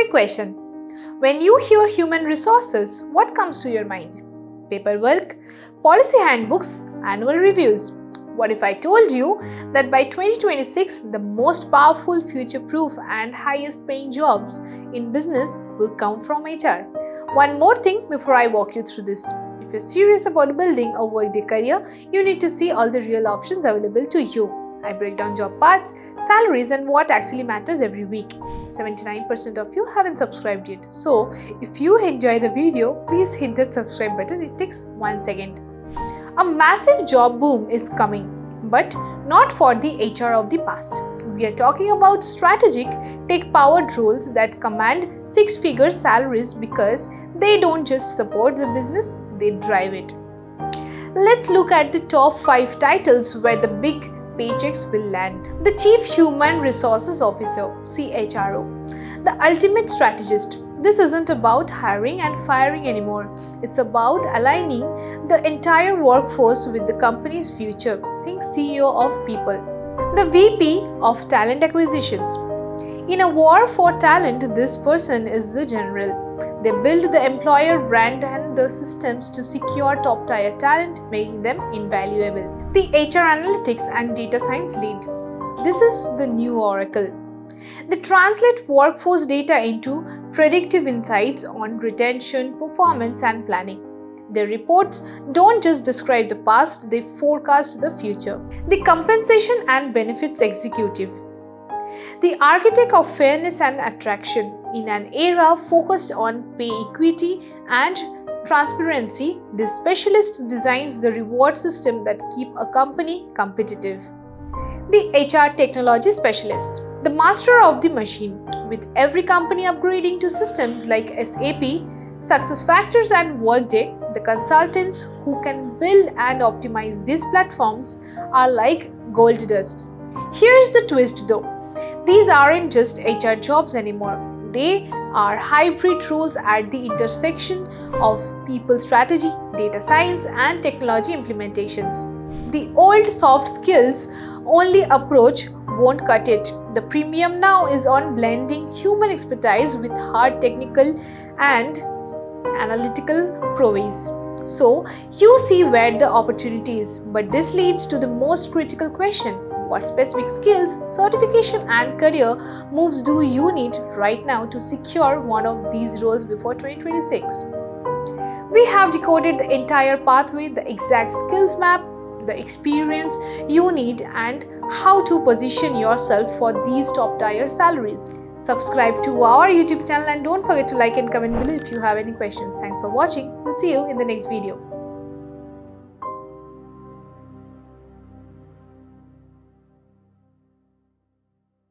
Quick question. When you hear human resources, what comes to your mind? Paperwork, policy handbooks, annual reviews. What if I told you that by 2026, the most powerful, future-proof and highest-paying jobs in business will come from HR? One more thing before I walk you through this. If you're serious about building a Workday career, you need to see all the real options available to you. I break down job paths, salaries and what actually matters every week. 79% of you haven't subscribed yet. So, if you enjoy the video, please hit that subscribe button. It takes 1 second. A massive job boom is coming, but not for the HR of the past. We are talking about strategic, tech-powered roles that command six-figure salaries because they don't just support the business, they drive it. Let's look at the top 5 titles where the big paychecks will land. The Chief Human Resources Officer, CHRO, the ultimate strategist. This isn't about hiring and firing anymore. It's about aligning the entire workforce with the company's future. Think CEO of people. The VP of Talent Acquisitions. In a war for talent, this person is the general. They build the employer brand and the systems to secure top-tier talent, making them invaluable. The HR Analytics and Data Science lead. This is the new Oracle. They translate workforce data into predictive insights on retention, performance, and planning. Their reports don't just describe the past, they forecast the future. The Compensation and Benefits Executive. The architect of fairness and attraction. In an era focused on pay equity and transparency, this specialist designs the reward system that keep a company competitive. The HR Technology Specialist. The master of the machine. With every company upgrading to systems like SAP, SuccessFactors and Workday, the consultants who can build and optimize these platforms are like gold dust. Here's the twist though. These aren't just HR jobs anymore. They are hybrid roles at the intersection of people strategy, data science, and technology implementations. The old soft skills only approach won't cut it. The premium now is on blending human expertise with hard technical and analytical prowess. So, you see where the opportunity is, but this leads to the most critical question. What specific skills, certification and career moves do you need right now to secure one of these roles before 2026? We have decoded the entire pathway, the exact skills map, the experience you need and how to position yourself for these top-tier salaries. Subscribe to our YouTube channel and don't forget to like and comment below if you have any questions. Thanks for watching. We'll see you in the next video.